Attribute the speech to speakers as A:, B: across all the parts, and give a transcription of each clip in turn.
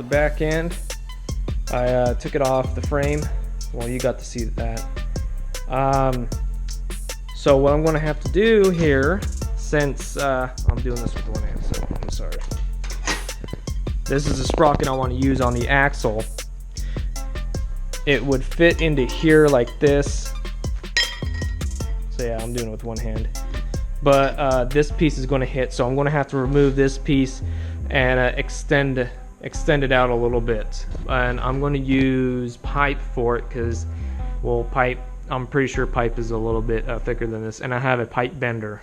A: back end. I took it off the frame. Well, you got to see that. So what I'm going to have to do here, since I'm doing this with one hand, so I'm sorry. This is a sprocket I want to use on the axle. It would fit into here like this. So yeah, I'm doing it with one hand. But this piece is going to hit, so I'm going to have to remove this piece and extend it out a little bit. And I'm going to use pipe for it because, well, pipe, I'm pretty sure pipe is a little bit thicker than this. And I have a pipe bender.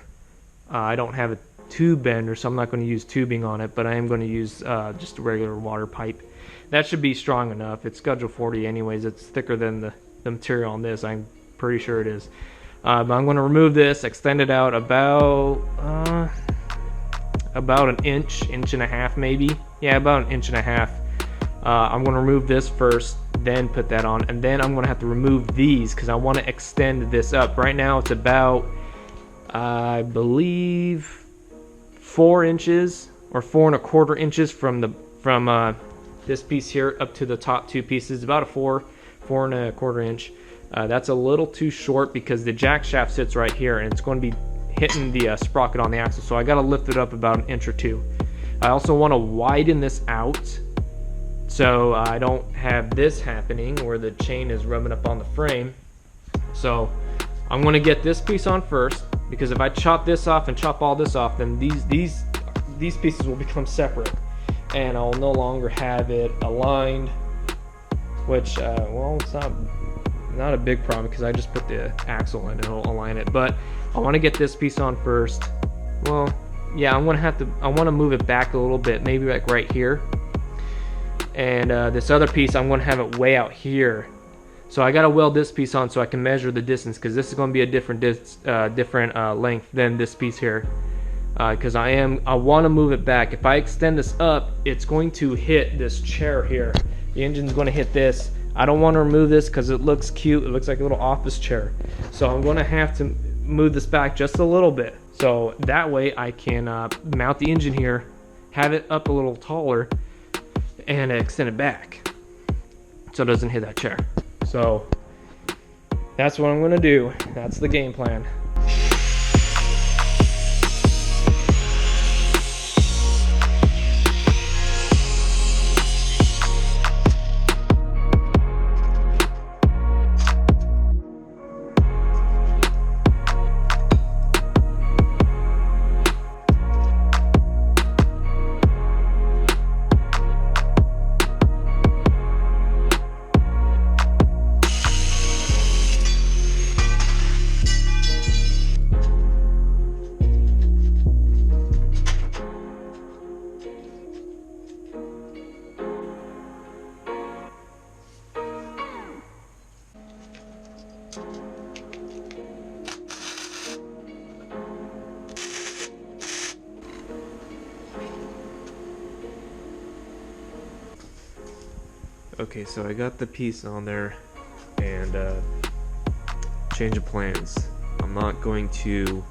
A: I don't have a tube bender, so I'm not going to use tubing on it, but I am going to use just a regular water pipe. That should be strong enough. It's Schedule 40 anyways. It's thicker than the material on this. I'm pretty sure it is. But I'm going to remove this, extend it out about an inch and a half maybe. Yeah, about an inch and a half. I'm going to remove this first, then put that on, and then I'm going to have to remove these because I want to extend this up. Right now it's about, I believe, 4 inches or 4¼ inches from this piece here up to the top two pieces. About a 4¼ inch. That's a little too short because the jack shaft sits right here and it's going to be hitting the sprocket on the axle, so I got to lift it up about an inch or two. I also want to widen this out so I don't have this happening where the chain is rubbing up on the frame. So I'm going to get this piece on first, because if I chop this off and chop all this off, then these pieces will become separate and I'll no longer have it aligned, which well, it's not a big problem because I just put the axle in and it'll align it. But I want to get this piece on first. Well, yeah, I want to move it back a little bit, maybe like right here. And this other piece, I'm going to have it way out here. So I got to weld this piece on so I can measure the distance, because this is going to be a different length than this piece here. Because I want to move it back. If I extend this up, it's going to hit this chair here. The engine's going to hit this. I don't want to remove this because it looks cute. It looks like a little office chair. So I'm going to have to move this back just a little bit. So that way I can mount the engine here, have it up a little taller, and extend it back so it doesn't hit that chair. So that's what I'm going to do. That's the game plan. Okay, so I got the piece on there, and change of plans. I'm not going to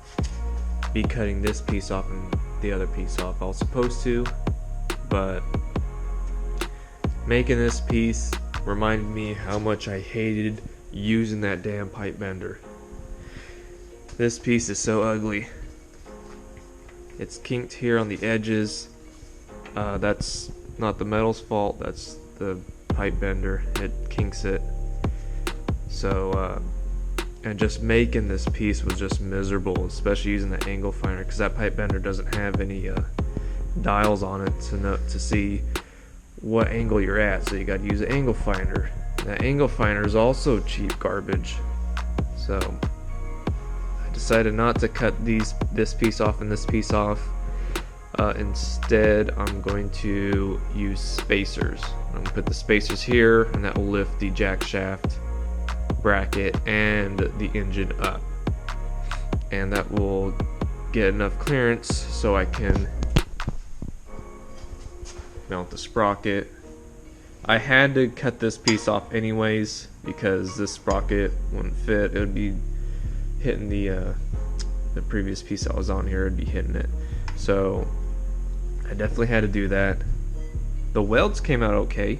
A: be cutting this piece off and the other piece off. I was supposed to, but making this piece reminded me how much I hated using that damn pipe bender. This piece is so ugly. It's kinked here on the edges. That's not the metal's fault, that's the pipe bender. It kinks it. So and just making this piece was just miserable, especially using the angle finder, because that pipe bender doesn't have any dials on it to see what angle you're at, so you got to use an angle finder. That angle finder is also cheap garbage. So I decided not to cut this piece off and this piece off. Instead, I'm going to use spacers. I'm going to put the spacers here, and that will lift the jack shaft bracket and the engine up, and that will get enough clearance so I can mount the sprocket. I had to cut this piece off anyways because this sprocket wouldn't fit. It would be hitting the previous piece that was on here. It'd be hitting it. So I definitely had to do that. The welds came out okay,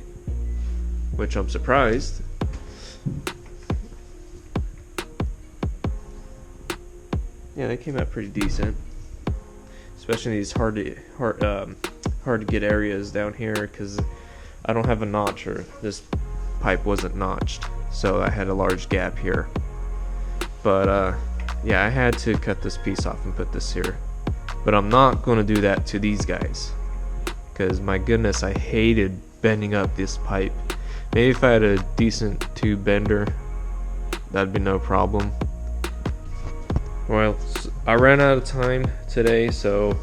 A: which I'm surprised. Yeah, they came out pretty decent, especially in these hard to get areas down here, because I don't have a notcher. This pipe wasn't notched, so I had a large gap here. But yeah, I had to cut this piece off and put this here. But I'm not going to do that to these guys, because my goodness, I hated bending up this pipe. Maybe if I had a decent tube bender, that'd be no problem. Well, I ran out of time today, so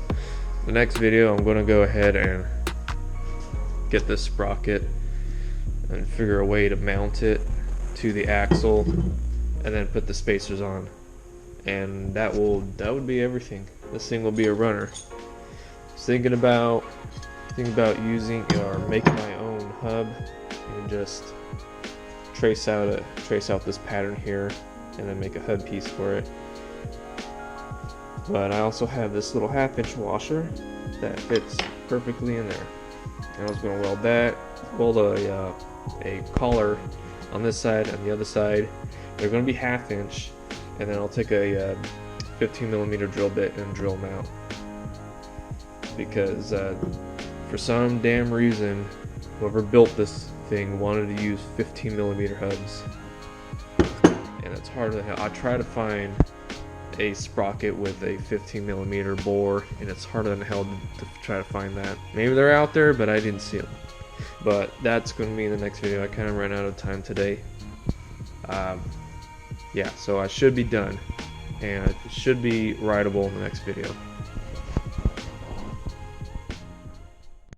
A: the next video I'm going to go ahead and get this sprocket and figure a way to mount it to the axle and then put the spacers on, and that would be everything. This thing will be a runner. Thinking about using or making my own hub and just trace out this pattern here and then make a hub piece for it. But I also have this little 1/2-inch washer that fits perfectly in there, and I was going to weld a collar on this side and the other side. They're going to be 1/2 inch, and then I'll take a 15mm drill bit and drill them out, because for some damn reason whoever built this thing wanted to use 15mm hubs, and it's hard to hell. I try to find a sprocket with a 15mm bore, and it's harder than hell to try to find that. Maybe they're out there, but I didn't see them. But that's going to be in the next video. I kind of ran out of time today. Yeah, so I should be done, and it should be rideable in the next video.